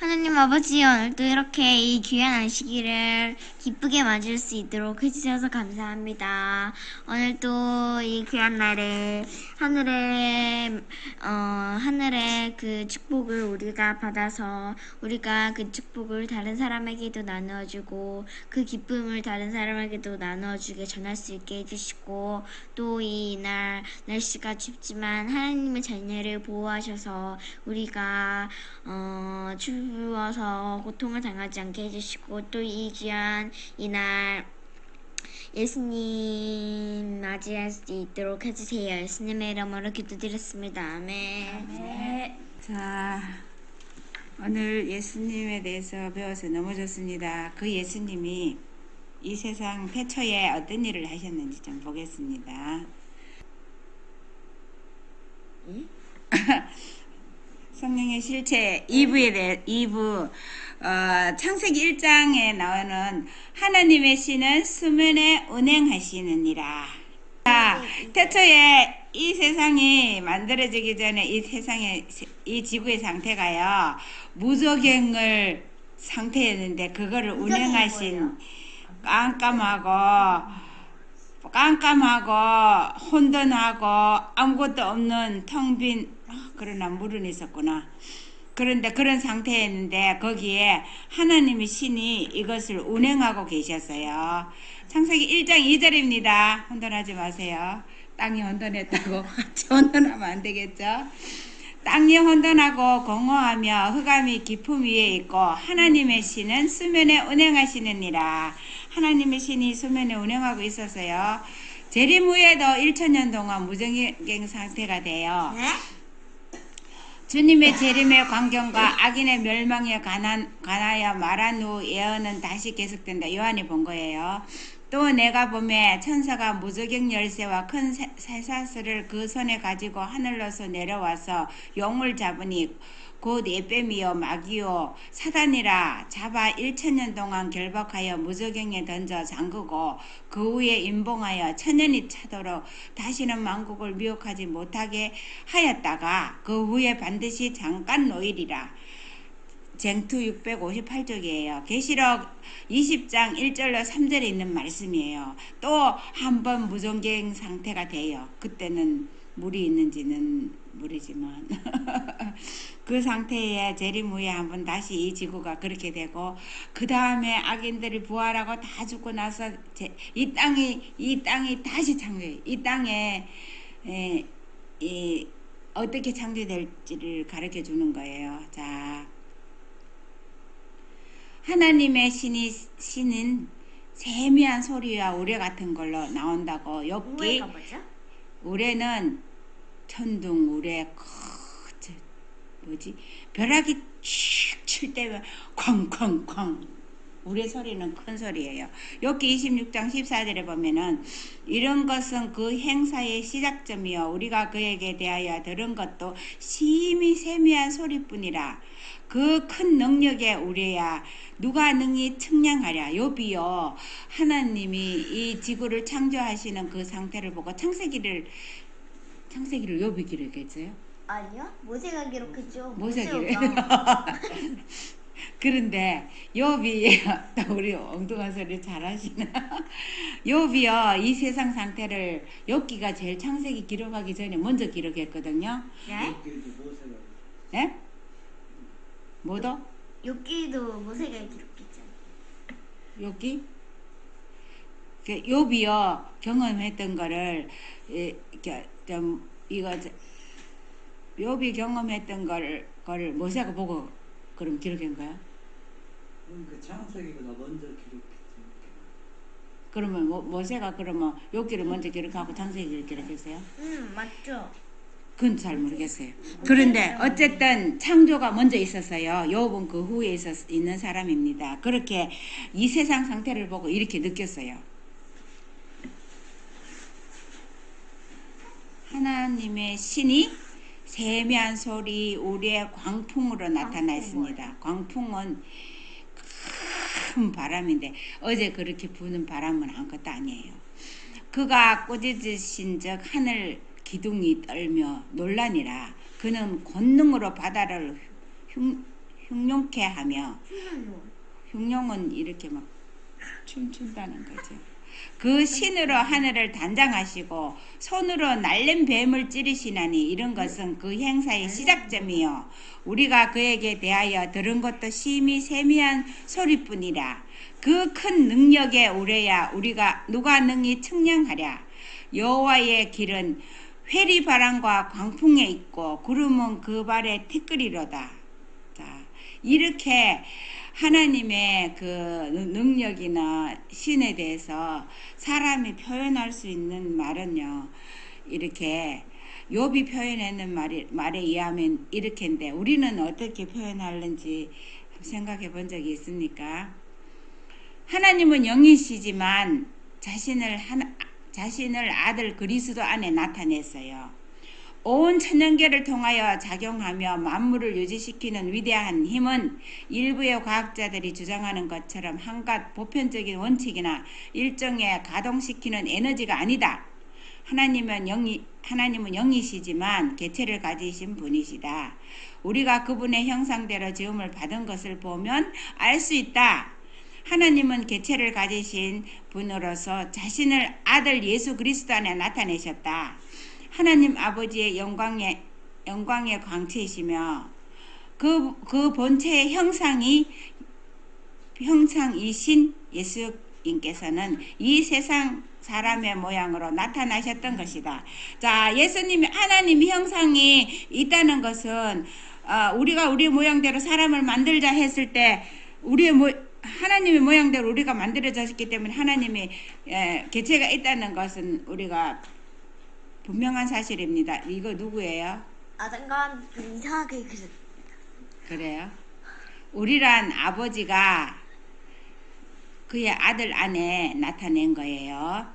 하나님 아버지, 오늘도 이렇게 이 귀한 안식일을 기쁘게 맞을 수 있도록 해주셔서 감사합니다. 오늘도 이 귀한 날에 하늘의 그 축복을 우리가 받아서 우리가 그 축복을 다른 사람에게도 나누어주고 그 기쁨을 다른 사람에게도 나누어주게 전할 수 있게 해주시고, 또 이 날 날씨가 춥지만 하나님의 자녀를 보호하셔서 우리가 추워서 고통을 당하지 않게 해주시고, 또 이 귀한 이날 예수님 맞이할 수 있도록 해주세요. 예수님의 이름으로 기도드렸습니다. 아멘. 네. 자, 오늘 예수님에 대해서 배워서 너무 좋습니다. 그 예수님이 이 세상 태초에 어떤 일을 하셨는지 좀 보겠습니다. 성령의 실체 2부에 대해 2부 창세기 1장에 나오는 하나님의 씨는 수면에 운행하시느니라. 자, 태초에 이 세상이 만들어지기 전에 이 세상의 이 지구의 상태가요 무저갱을 상태였는데, 그거를 운행하신 깜깜하고 혼돈하고 아무것도 없는 텅 빈, 그러나 물은 있었구나. 그런데 그런 상태였는데 거기에 하나님의 신이 이것을 운행하고 계셨어요. 창세기 1장 2절입니다. 혼돈하지 마세요. 땅이 혼돈했다고 같이 혼돈하면 안 되겠죠? 땅이 혼돈하고 공허하며 흑암이 깊음 위에 있고 하나님의 신은 수면에 운행하시느니라. 하나님의 신이 수면에 운행하고 있었어요. 재림 후에도 1000년 동안 무정경 상태가 돼요. 네? 주님의 재림의 광경과 악인의 멸망에 관하여 말한 후 예언은 다시 계속된다. 요한이 본 거예요. 또 내가 보매 천사가 무저갱 열쇠와 큰 쇠사슬을 그 손에 가지고 하늘로서 내려와서 용을 잡으니 곧 에뱀이요 마귀요 사단이라 잡아 1000년 동안 결박하여 무저갱에 던져 잠그고 그 후에 임봉하여 1000년이 차도록 다시는 만국을 미혹하지 못하게 하였다가 그 후에 반드시 잠깐 놓이리라. 쟁투 658쪽이에요. 계시록 20장 1절로 3절에 있는 말씀이에요. 또 한 번 무정갱 상태가 돼요. 그때는 물이 있는지는 모르지만 그 상태에 재림 후에 한번 다시 이 지구가 그렇게 되고, 그 다음에 악인들이 부활하고 다 죽고 나서 이 땅이 다시 창조해요. 이 땅에 어떻게 창조될지를 가르쳐 주는 거예요. 자, 하나님의 신은 세미한 소리와 우레 같은 걸로 나온다고. 욥기 우회가 뭐죠? 우레는 천둥 우레, 벼락이 칠 때면 쾅쾅쾅, 우레 소리는 큰 소리예요. 욥기 26장 14절에 보면은 이런 것은 그 행사의 시작점이요 우리가 그에게 대하여 들은 것도 심히 세미한 소리뿐이라. 그 큰 능력의 우레야 누가 능히 측량하랴. 욥이요 하나님이 이 지구를 창조하시는 그 상태를 보고 창세기를 욥이 기록했어요? 아니요, 모세가 기록했죠. 모세기를. 그런데 욥이 또 우리 엉뚱한 소리 잘하시나. 욥이요 이 세상 상태를 욥기가 제일 창세기 기록하기 전에 먼저 기록했거든요. 네? 네? 뭐도? 욥기도 모세가 기록했죠. 욥기? 욥이요 경험했던 거를 욥이 경험했던 거를 모세가 보고 그럼 기록한 거야? 그 창세기보다 먼저 기록했지. 그러면 모세가 그러면 욥기를 먼저 기록하고 창세기를 기록했어요? 맞죠. 그건 잘 모르겠어요. 그런데 어쨌든 창조가 먼저 있었어요. 욥은 그 후에 있는 사람입니다. 그렇게 이 세상 상태를 보고 이렇게 느꼈어요. 하나님의 신이 세미한 소리 우리의 광풍으로 나타나 있습니다. 광풍은 큰 바람인데 어제 그렇게 부는 바람은 아무것도 아니에요. 그가 꾸짖으신 적 하늘 기둥이 떨며 놀라니라. 그는 권능으로 바다를 흉룡케 하며, 흉년요. 흉룡은 이렇게 막 춤춘다는 거죠. 그 신으로 하늘을 단장하시고 손으로 날랜 뱀을 찌르시나니 이런 것은 그 행사의 시작점이요 우리가 그에게 대하여 들은 것도 심히 세미한 소리뿐이라. 그 큰 능력에 우려야 우리가 누가 능히 측량하랴. 여호와의 길은 회리바람과 광풍에 있고 구름은 그 발에 티끌이로다. 자, 이렇게 하나님의 그 능력이나 신에 대해서 사람이 표현할 수 있는 말은요, 이렇게 욥이 표현하는 말에 의하면 이렇게인데 우리는 어떻게 표현하는지 생각해 본 적이 있습니까? 하나님은 영이시지만 자신을 아들 그리스도 안에 나타냈어요. 온 천연계를 통하여 작용하며 만물을 유지시키는 위대한 힘은 일부의 과학자들이 주장하는 것처럼 한갓 보편적인 원칙이나 일정에 가동시키는 에너지가 아니다. 하나님은 영이시지만 개체를 가지신 분이시다. 우리가 그분의 형상대로 지음을 받은 것을 보면 알 수 있다. 하나님은 개체를 가지신 분으로서 자신을 아들 예수 그리스도 안에 나타내셨다. 하나님 아버지의 영광의 광채이시며 그 본체의 형상이신 예수님께서는 이 세상 사람의 모양으로 나타나셨던 것이다. 자, 예수님이 하나님 형상이 있다는 것은 우리가 우리 모양대로 사람을 만들자 했을 때 하나님의 모양대로 우리가 만들어졌기 때문에 하나님의 개체가 있다는 것은 우리가 분명한 사실입니다. 이거 누구예요? 잠깐 이상하게 그래요? 우리란 아버지가 그의 아들 안에 나타낸 거예요.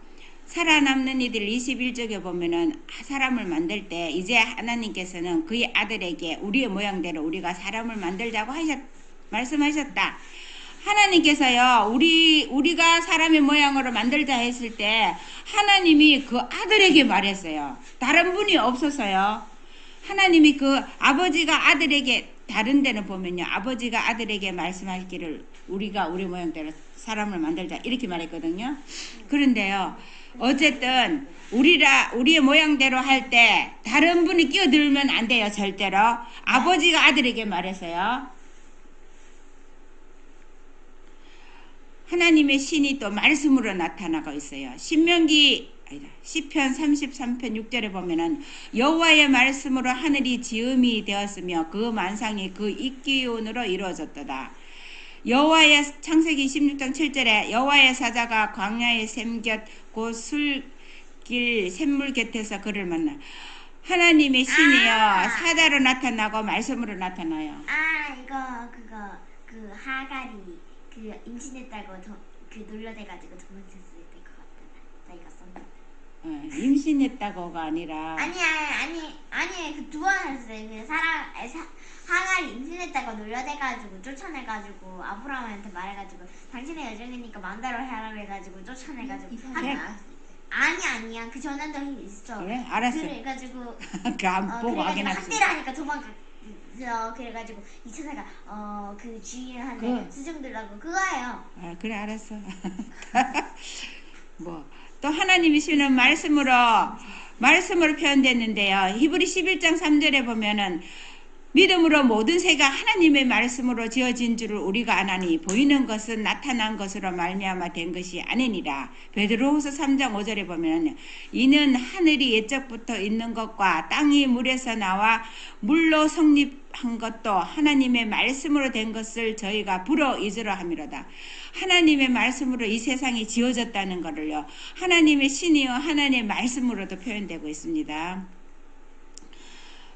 살아남는 이들 21쪽에 보면은 사람을 만들 때 이제 하나님께서는 그의 아들에게 우리의 모양대로 우리가 사람을 만들자고 말씀하셨다. 하나님께서요, 우리가 사람의 모양으로 만들자 했을 때 하나님이 그 아들에게 말했어요. 다른 분이 없어서요. 하나님이 그 아버지가 아들에게 다른 데는 보면요, 아버지가 아들에게 말씀하기를 우리가 우리 모양대로 사람을 만들자 이렇게 말했거든요. 그런데요, 어쨌든 우리의 모양대로 할 때 다른 분이 끼어들면 안 돼요. 절대로. 아버지가 아들에게 말했어요. 하나님의 신이 또 말씀으로 나타나고 있어요. 시편 33편 6절에 보면은 여호와의 말씀으로 하늘이 지음이 되었으며 그 만상이 그 입기운으로 이루어졌도다. 여호와의 창세기 16장 7절에 여호와의 사자가 광야의 샘곁 곧 술길 샘물 곁에서 그를 만나. 하나님의 신이요 사자로 나타나고 말씀으로 나타나요. 그 하갈이 그 임신했다고 놀려대가지고 도망쳤을 때 그거 같다. 자기가 썼나? 임신했다고가 아니라 아니 그 두 번 했어요. 그 하갈이 임신했다고 놀려대가지고 쫓아내가지고 아브라함한테 말해가지고 당신의 여정이니까 마음대로 해라고 해가지고 쫓아내가지고 아니야 그 전에도 있어. 그래? 알았어. 그래가지고 그 안 보고 확인할 수 학대를 하니까 그래가지고 이 천사가 그 주인한테 수정 들라고 그거예요. 그래 알았어. 또 하나님이 주는 말씀으로 표현됐는데요. 히브리 11장 3절에 보면은 믿음으로 모든 세가 하나님의 말씀으로 지어진 줄을 우리가 아나니 보이는 것은 나타난 것으로 말미암아 된 것이 아니니라. 베드로후서 3장 5절에 보면 이는 하늘이 옛적부터 있는 것과 땅이 물에서 나와 물로 성립한 것도 하나님의 말씀으로 된 것을 저희가 불어 잊으려 함이로다. 하나님의 말씀으로 이 세상이 지어졌다는 것을요, 하나님의 신이요 하나님의 말씀으로도 표현되고 있습니다.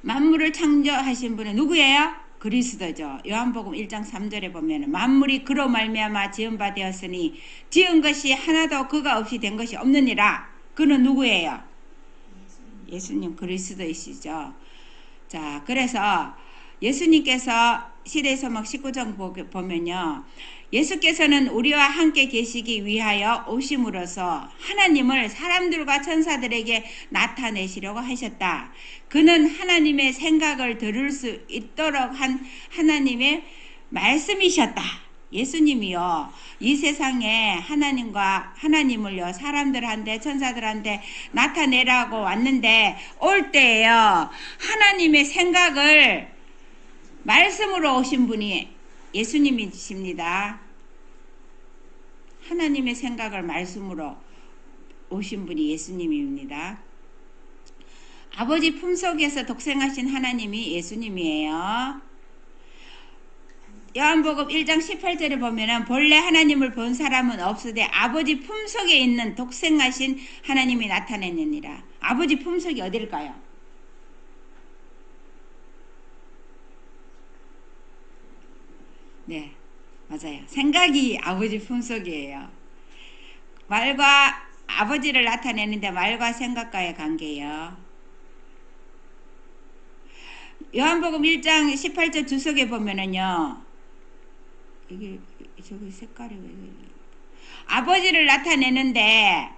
만물을 창조하신 분은 누구예요? 그리스도죠. 요한복음 1장 3절에 보면 만물이 그로 말미암아 지은 바 되었으니 지은 것이 하나도 그가 없이 된 것이 없느니라. 그는 누구예요? 예수님 그리스도이시죠. 자, 그래서 예수님께서 시대소망 19장 보면요, 예수께서는 우리와 함께 계시기 위하여 오심으로써 하나님을 사람들과 천사들에게 나타내시려고 하셨다. 그는 하나님의 생각을 들을 수 있도록 한 하나님의 말씀이셨다. 예수님이요. 이 세상에 하나님을요, 사람들한테, 천사들한테 나타내라고 왔는데, 올 때에요, 하나님의 생각을 말씀으로 오신 분이 예수님이십니다. 하나님의 생각을 말씀으로 오신 분이 예수님입니다. 아버지 품속에서 독생하신 하나님이 예수님이에요. 요한복음 1장 18절에 보면은 본래 하나님을 본 사람은 없으되 아버지 품속에 있는 독생하신 하나님이 나타내느니라. 아버지 품속이 어딜까요? 네, 맞아요. 생각이 아버지 품속이에요. 말과 아버지를 나타내는데 말과 생각과의 관계예요. 요한복음 1장 18절 주석에 보면은요, 이게 저기 색깔이 왜 아버지를 나타내는데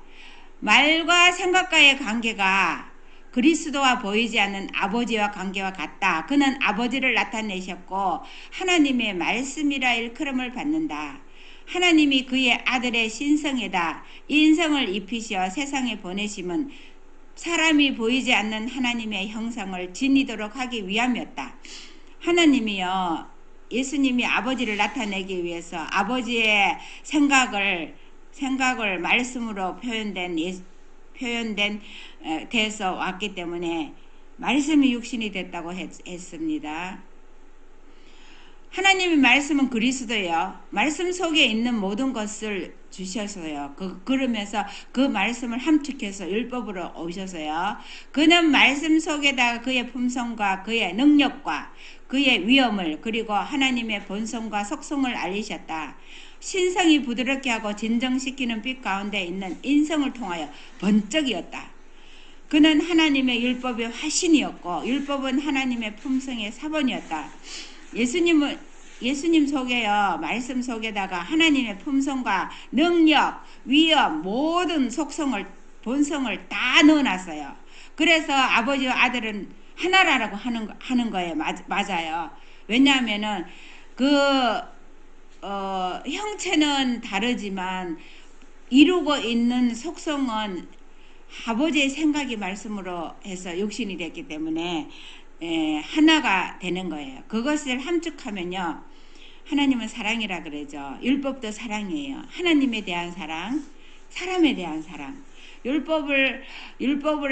말과 생각과의 관계가 그리스도와 보이지 않는 아버지와 관계와 같다. 그는 아버지를 나타내셨고 하나님의 말씀이라 일컬음을 받는다. 하나님이 그의 아들의 신성에다 인성을 입히시어 세상에 보내심은 사람이 보이지 않는 하나님의 형상을 지니도록 하기 위함이었다. 하나님이요, 예수님이 아버지를 나타내기 위해서 아버지의 생각을 말씀으로 표현된 돼서 왔기 때문에 말씀이 육신이 됐다고 했습니다. 하나님의 말씀은 그리스도예요. 말씀 속에 있는 모든 것을 주셔서요. 그러면서 그 말씀을 함축해서 율법으로 오셔서요. 그는 말씀 속에다가 그의 품성과 그의 능력과 그의 위엄을 그리고 하나님의 본성과 속성을 알리셨다. 신성이 부드럽게 하고 진정시키는 빛 가운데 있는 인성을 통하여 번쩍이었다. 그는 하나님의 율법의 화신이었고 율법은 하나님의 품성의 사본이었다. 예수님 속에요, 말씀 속에다가 하나님의 품성과 능력, 위엄, 모든 속성을, 본성을 다 넣어놨어요. 그래서 아버지와 아들은 하나라고 하는 거예요. 맞아요. 왜냐하면은 형체는 다르지만 이루고 있는 속성은 아버지의 생각이 말씀으로 해서 육신이 됐기 때문에 하나가 되는 거예요. 그것을 함축하면요, 하나님은 사랑이라 그러죠. 율법도 사랑이에요. 하나님에 대한 사랑, 사람에 대한 사랑. 율법을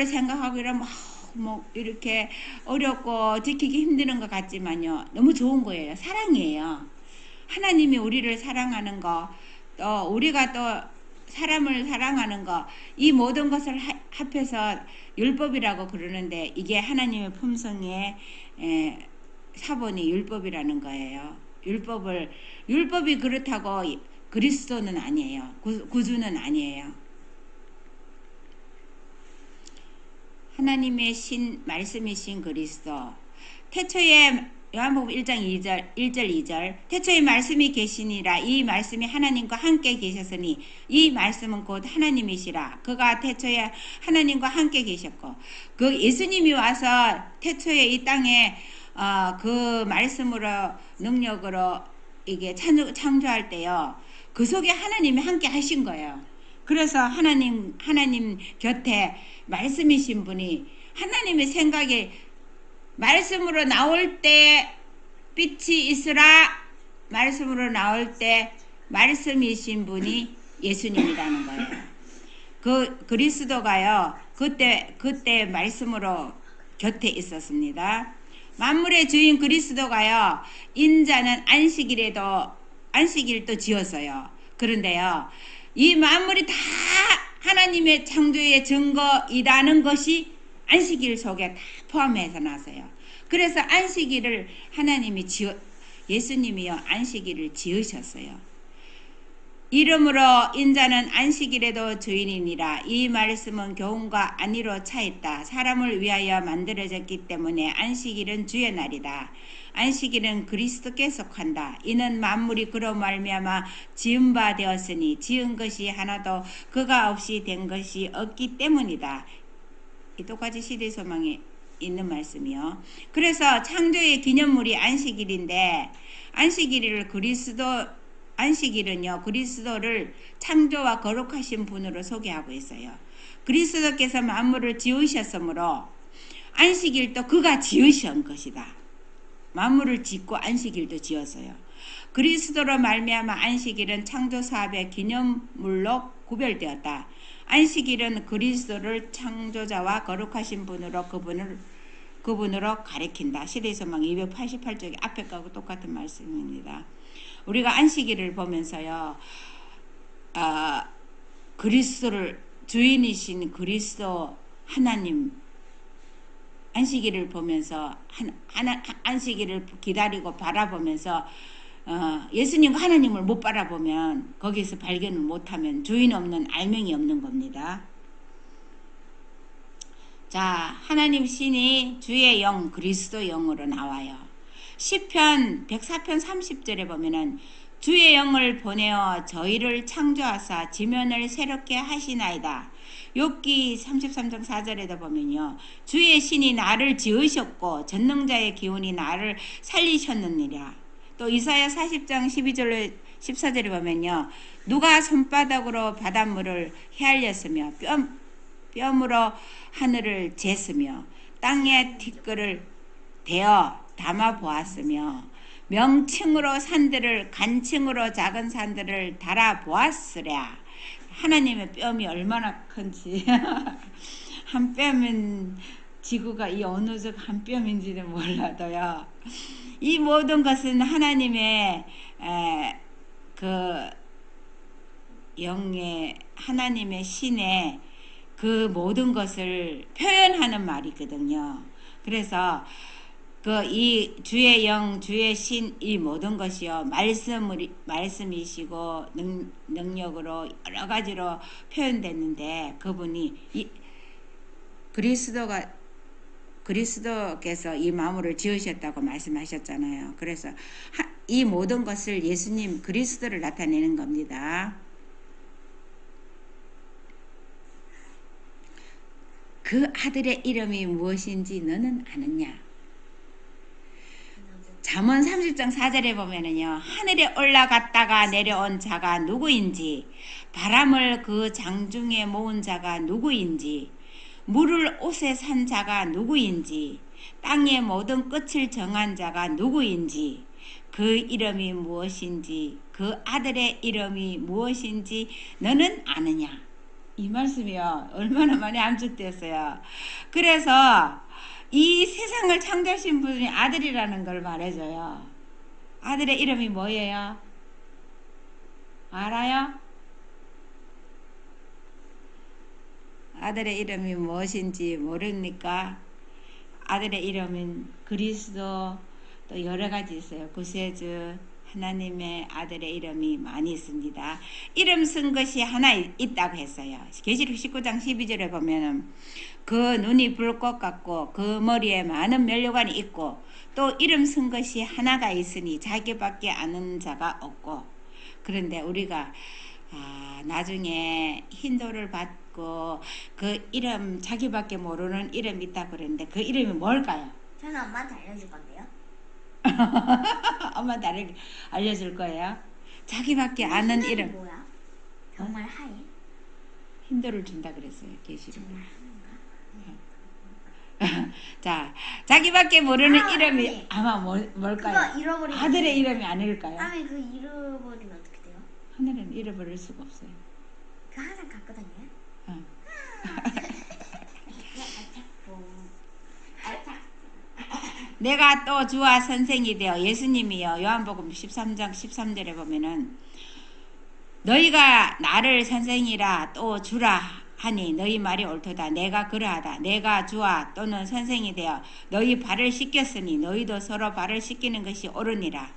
생각하고 이러면 뭐 이렇게 어렵고 지키기 힘드는 것 같지만요, 너무 좋은 거예요. 사랑이에요. 하나님이 우리를 사랑하는 거, 또 우리가 또 사람을 사랑하는 거, 이 모든 것을 합해서 율법이라고 그러는데 이게 하나님의 품성의 사본이 율법이라는 거예요. 율법이 그렇다고 그리스도는 아니에요. 구주는 아니에요. 하나님의 말씀이신 그리스도. 태초에 요한복음 1장 1절 2절 태초에 말씀이 계시니라. 이 말씀이 하나님과 함께 계셨으니 이 말씀은 곧 하나님이시라. 그가 태초에 하나님과 함께 계셨고 그 예수님이 와서 태초에 이 땅에 그 말씀으로 능력으로 이게 창조할 때요, 그 속에 하나님이 함께 하신 거예요. 그래서 하나님 곁에 말씀이신 분이 하나님의 생각이 말씀으로 나올 때 빛이 있으라. 말씀으로 나올 때 말씀이신 분이 예수님이라는 거예요. 그 그리스도가요, 그때 말씀으로 곁에 있었습니다. 만물의 주인 그리스도가요, 인자는 안식일도 지었어요. 그런데요, 이 만물이 다 하나님의 창조의 증거이라는 것이 안식일 속에 다 포함해서 나서요. 그래서 안식일을 예수님이요, 안식일을 지으셨어요. 이름으로 인자는 안식일에도 주인이니라. 이 말씀은 교훈과 안위로 차있다. 사람을 위하여 만들어졌기 때문에 안식일은 주의 날이다. 안식일은 그리스도께 속한다. 이는 만물이 그로 말미암아 지은 바 되었으니 지은 것이 하나도 그가 없이 된 것이 없기 때문이다. 이 똑같이 시대소망이 있는 말씀이요. 그래서 창조의 기념물이 안식일인데 안식일은요 그리스도를 창조와 거룩하신 분으로 소개하고 있어요. 그리스도께서 만물을 지으셨으므로 안식일도 그가 지으신 것이다. 만물을 짓고 안식일도 지었어요. 그리스도로 말미암아 안식일은 창조 사업의 기념물로 구별되었다. 안식일은 그리스도를 창조자와 거룩하신 분으로 그분으로 가리킨다. 시대서막 288쪽의 앞에 거하고 똑같은 말씀입니다. 우리가 안식일을 보면서요, 그리스도를 주인이신 그리스도 하나님 안식일을 보면서 안식일을 기다리고 바라보면서 예수님과 하나님을 못 바라보면 거기서 발견을 못하면 주인 없는 알맹이 없는 겁니다. 자, 하나님 신이 주의 영 그리스도 영으로 나와요. 시편 104편 30절에 보면은 주의 영을 보내어 저희를 창조하사 지면을 새롭게 하시나이다. 욥기 33장 4절에도 보면요. 주의 신이 나를 지으셨고 전능자의 기운이 나를 살리셨느니라. 또 이사야 40장 12절 14절에 보면요. 누가 손바닥으로 바닷물을 헤아렸으며 뼘으로 하늘을 쟀으며 땅에 티끌을 대어 담아 보았으며 명칭으로 산들을 간칭으로 작은 산들을 달아 보았으랴. 하나님의 뼘이 얼마나 큰지 한 뼘은 지구가 이 어느 적 한 뼘인지는 몰라도요. 이 모든 것은 하나님의 그 영의 하나님의 신의 그 모든 것을 표현하는 말이거든요. 그래서 그 이 주의 영, 주의 신 이 모든 것이요 말씀이시고 능력으로 여러 가지로 표현됐는데 그분이 이 그리스도께서 이 만물을 지으셨다고 말씀하셨잖아요. 그래서 이 모든 것을 예수님 그리스도를 나타내는 겁니다. 그 아들의 이름이 무엇인지 너는 아느냐? 잠언 30장 4절에 보면은요. 하늘에 올라갔다가 내려온 자가 누구인지, 바람을 그 장중에 모은 자가 누구인지, 물을 옷에 산 자가 누구인지, 땅의 모든 끝을 정한 자가 누구인지, 그 이름이 무엇인지, 그 아들의 이름이 무엇인지 너는 아느냐? 이 말씀이요. 얼마나 많이 암축되었어요. 그래서 이 세상을 창조하신 분이 아들이라는 걸 말해줘요. 아들의 이름이 뭐예요? 알아요? 아들의 이름이 무엇인지 모릅니까? 아들의 이름은 그리스도, 또 여러 가지 있어요. 구세주, 하나님의 아들의 이름이 많이 있습니다. 이름 쓴 것이 하나 있다고 했어요. 계시록 19장 12절에 보면은 그 눈이 불꽃 같고 그 머리에 많은 면류관이 있고 또 이름 쓴 것이 하나가 있으니 자기밖에 아는 자가 없고. 그런데 우리가 나중에 힌도를 받고 그 이름 자기밖에 모르는 이름이 있다고 그랬는데 그 이름이 뭘까요? 저는 엄마한테 알려줄 건데요. 엄마한테 알려줄 거예요. 자기밖에 아는 이름. 뭐야? 정말 하얘? 힌도를 준다 그랬어요. 계시록. 자, 자기밖에 모르는 이름이 아니. 아마 뭘까요? 그거 잃어버리면 아들의 이름이 아닐까요? 아니 그 잃어버리면 어떻게 돼요? 하늘은 잃어버릴 수가 없어요. 그 항상 갖고 다녀요? 어. 내가 또 주와 선생이 되어 예수님이요. 요한복음 13장 13절에 보면은 너희가 나를 선생이라 또 주라 하니 너희 말이 옳도다. 내가 그러하다. 내가 주와 또는 선생이 되어 너희 발을 씻겼으니 너희도 서로 발을 씻기는 것이 옳으니라.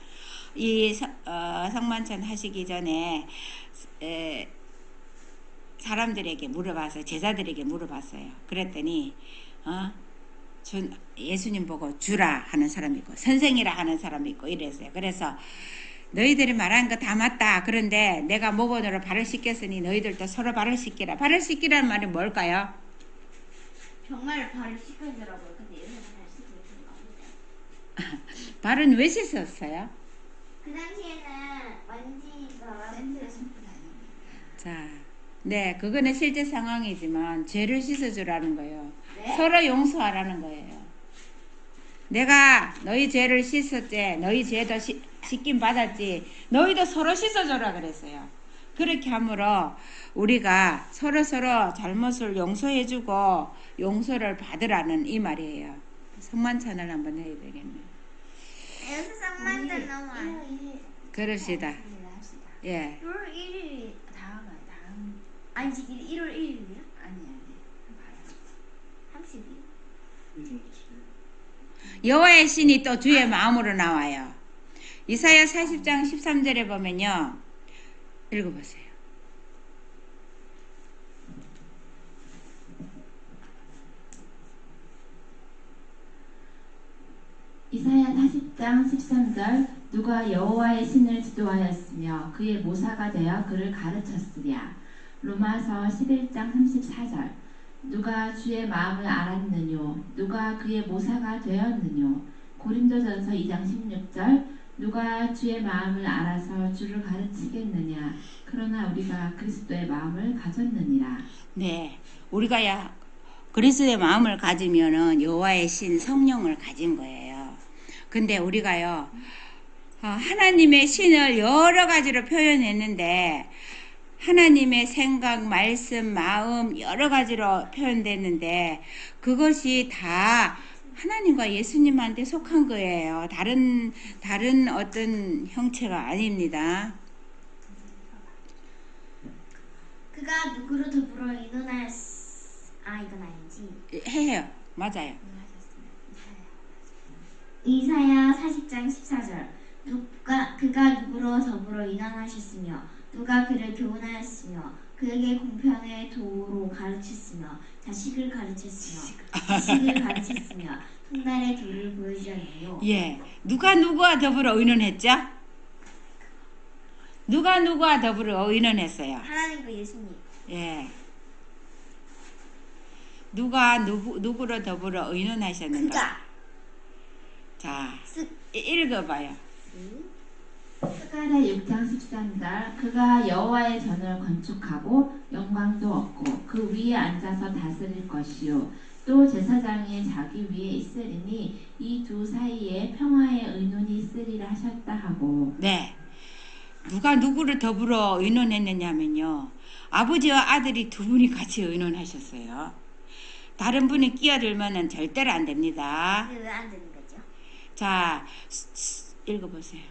이 성만찬 하시기 전에 사람들에게 물어봐서 제자들에게 물어봤어요. 그랬더니 예수님 보고 주라 하는 사람이 있고 선생이라 하는 사람이 있고 이랬어요. 그래서 너희들이 말하는 거 다 맞다. 그런데 내가 모본으로 발을 씻겼으니 너희들도 서로 발을 씻기라. 발을 씻기라는 말이 뭘까요? 정말 발을 씻겨주라고요. 근데 발은 왜 씻었어요? 그 당시에는 만지더라도 샌드를 신고 다니는 자, 네, 그거는 실제 상황이지만 죄를 씻어주라는 거예요. 네? 서로 용서하라는 거예요. 내가 너희 죄를 씻었지, 너희 죄도 씻긴 받았지, 너희도 서로 씻어줘라 그랬어요. 그렇게 함으로 우리가 서로 잘못을 용서해주고 용서를 받으라는 이 말이에요. 성만찬을 한번 해야 되겠네요. 여기서 쌍만찬 너무 안 1월 1일 그럽시다. 합시다. 예. 1월 1일 다음 아니 지금 1월 1일이요? 아니 봐요. 30일 이렇지. 여호와의 신이 또 주의 마음으로 나와요. 이사야 40장 13절에 보면요. 읽어보세요. 이사야 40장 13절 누가 여호와의 신을 지도하였으며 그의 모사가 되어 그를 가르쳤으랴. 로마서 11장 34절 누가 주의 마음을 알았느뇨 누가 그의 모사가 되었느뇨. 고린도전서 2장 16절 누가 주의 마음을 알아서 주를 가르치겠느냐. 그러나 우리가 그리스도의 마음을 가졌느니라. 네, 우리가 그리스도의 마음을 가지면은 여호와의 신 성령을 가진 거예요. 근데 우리가요 하나님의 신을 여러 가지로 표현했는데 하나님의 생각, 말씀, 마음 여러 가지로 표현됐는데 그것이 다 하나님과 예수님한테 속한 거예요. 다른 어떤 형체가 아닙니다. 그가 누구로 더불어 이논할 이건 아니지. 해요. 맞아요. 이사야 40장 14절 그가 누구로 더불어 인원하셨으며 누가 그를 교훈하였으며 그에게 공평의 도로 가르쳤으며 자식을 가르쳤으며 통달의 도를 보여주었네요. 예. 누가 누구와 더불어 의논했죠? 누가 누구와 더불어 의논했어요? 하나님과 예수님. 예. 누가 누구로 더불어 의논하셨는가? 그가 자, 쓱 읽어봐요. 스가랴 6장 13절 그가 여호와의 전을 건축하고 영광도 얻고 그 위에 앉아서 다스릴 것이요 또 제사장이 자기 위에 있으리니 이 두 사이에 평화의 의논이 있으리라 하셨다 하고. 네. 누가 누구를 더불어 의논했느냐면요. 아버지와 아들이 두 분이 같이 의논하셨어요. 다른 분이 끼어들면은 절대로 안 됩니다. 왜 안 되는 거죠? 자, 읽어보세요.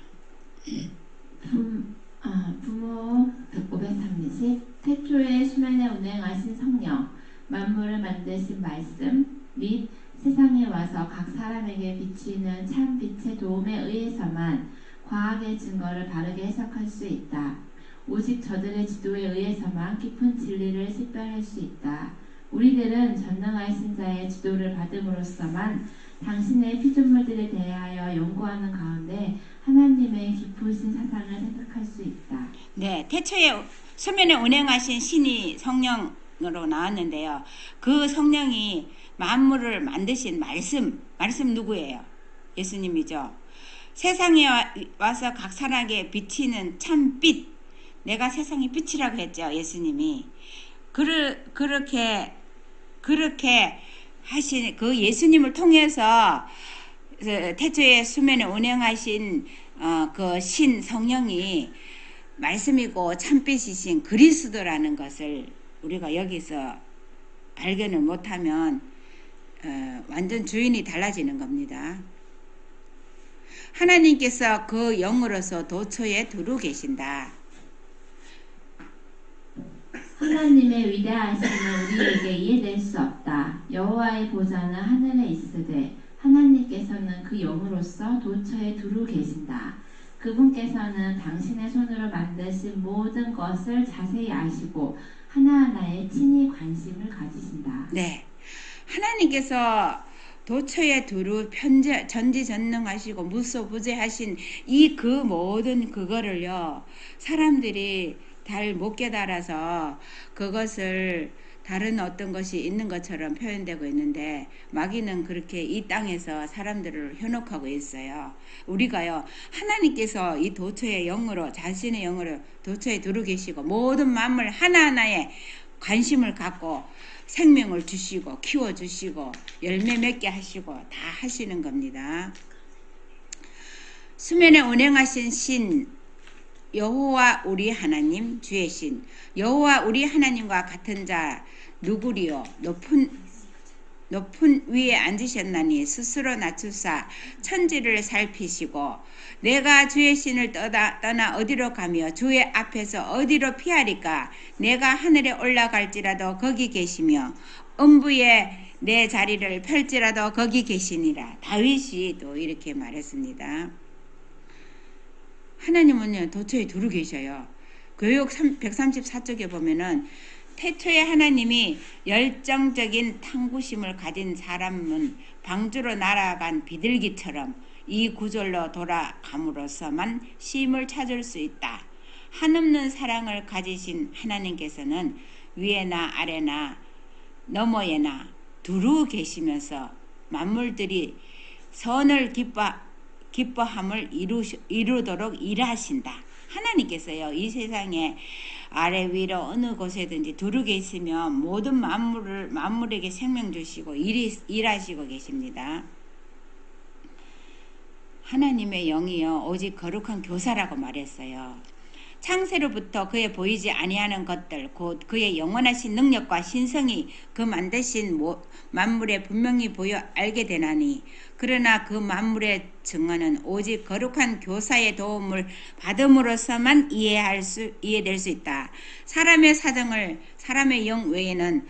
부모 530 태초에 수면에 운행하신 성령 만물을 만드신 말씀 및 세상에 와서 각 사람에게 비치는 참 빛의 도움에 의해서만 과학의 증거를 바르게 해석할 수 있다. 오직 저들의 지도에 의해서만 깊은 진리를 식별할 수 있다. 우리들은 전능하신 자의 지도를 받음으로써만 당신의 피조물들에 대하여 연구하는 가운데 하나님의 깊으신 사상을 생각할 수 있다. 네, 태초에 수면에 운행하신 신이 성령으로 나왔는데요. 그 성령이 만물을 만드신 말씀 누구예요? 예수님이죠. 세상에 와서 각 사람에게 비치는 참 빛. 내가 세상의 빛이라고 했죠, 예수님이. 그렇게 하신 그 예수님을 통해서 태초에 수면에 운행하신 그 신 성령이 말씀이고 참빛이신 그리스도라는 것을 우리가 여기서 발견을 못하면 완전 주인이 달라지는 겁니다. 하나님께서 그 영으로서 도처에 두루 계신다. 하나님의 위대하심은 우리에게 이해될 수 없다. 여호와의 보좌는 하늘에 있으되 하나님께서는 그 영으로서 도처에 두루 계신다. 그분께서는 당신의 손으로 만드신 모든 것을 자세히 아시고 하나하나에 친히 관심을 가지신다. 네, 하나님께서 도처에 두루 전지전능하시고 무소부재하신 이 그 모든 그거를요 사람들이 잘 못 깨달아서 그것을 다른 어떤 것이 있는 것처럼 표현되고 있는데 마귀는 그렇게 이 땅에서 사람들을 현혹하고 있어요. 우리가요 하나님께서 이 도처의 영으로 자신의 영으로 도처에 두루 계시고 모든 만물 하나하나에 관심을 갖고 생명을 주시고 키워주시고 열매 맺게 하시고 다 하시는 겁니다. 수면에 운행하신 신 여호와 우리 하나님 주의 신 여호와 우리 하나님과 같은 자 누구리요 높은 위에 앉으셨나니 스스로 낮추사 천지를 살피시고 내가 주의 신을 떠나 어디로 가며 주의 앞에서 어디로 피하리까 내가 하늘에 올라갈지라도 거기 계시며 음부에 내 자리를 펼지라도 거기 계시니라. 다윗이 또 이렇게 말했습니다. 하나님은요 도처에 두루 계셔요. 교육 134쪽에 보면은 태초에 하나님이 열정적인 탐구심을 가진 사람은 방주로 날아간 비둘기처럼 이 구절로 돌아감으로써만 쉼을 찾을 수 있다. 한없는 사랑을 가지신 하나님께서는 위에나 아래나 너머에나 두루 계시면서 만물들이 선을 기뻐함을 이루도록 일하신다. 하나님께서요 이 세상에 아래 위로 어느 곳에든지 두루 계시면 모든 만물에게 생명 주시고 일하시고 계십니다. 하나님의 영이요 오직 거룩한 교사라고 말했어요. 창세로부터 그의 보이지 아니하는 것들 곧 그의 영원하신 능력과 신성이 그 만드신 만물에 분명히 보여 알게 되나니 그러나 그 만물의 증언은 오직 거룩한 교사의 도움을 받음으로써만 이해될 수 있다. 사람의 사정을 사람의 영 외에는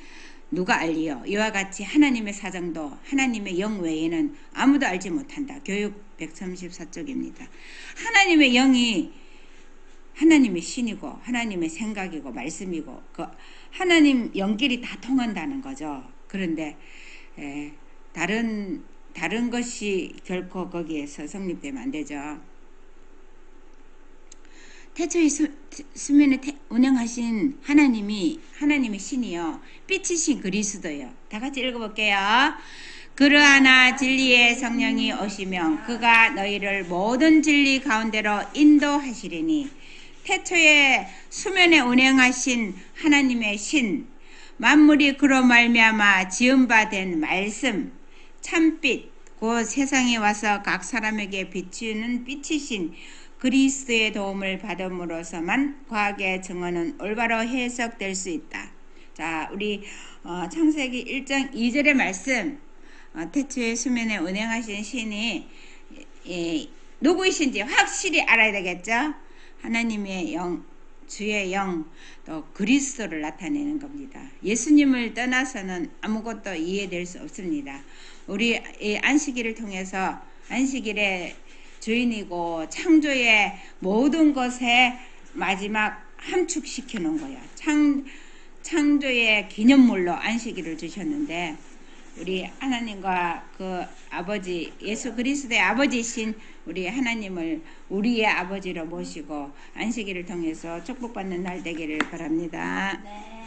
누가 알리요? 이와 같이 하나님의 사정도 하나님의 영 외에는 아무도 알지 못한다. 교육 134쪽입니다. 하나님의 영이 하나님의 신이고 하나님의 생각이고 말씀이고 그 하나님 영끼리 다 통한다는 거죠. 그런데 다른 것이 결코 거기에서 성립되면 안 되죠. 태초에 수면에 운행하신 하나님의 신이요 빛이신 그리스도요. 다 같이 읽어볼게요. 그러하나 진리의 성령이 오시면 그가 너희를 모든 진리 가운데로 인도하시리니 태초에 수면에 운행하신 하나님의 신 만물이 그로 말미암아 지은 바 된 말씀 참빛 곧 세상에 와서 각 사람에게 비추는 빛이신 그리스도의 도움을 받음으로써만 과학의 증언은 올바로 해석될 수 있다. 자, 우리 창세기 1장 2절의 말씀 태초에 수면에 운행하신 신이 누구이신지 확실히 알아야 되겠죠. 하나님의 영, 주의 영, 또 그리스도를 나타내는 겁니다. 예수님을 떠나서는 아무것도 이해될 수 없습니다. 우리 안식일을 통해서 안식일의 주인이고 창조의 모든 것에 마지막 함축시켜 놓은 거예요. 창조의 기념물로 안식일을 주셨는데 우리 하나님과 그 아버지 예수 그리스도의 아버지신 우리 하나님을 우리의 아버지로 모시고 안식일을 통해서 축복받는 날 되기를 바랍니다. 네.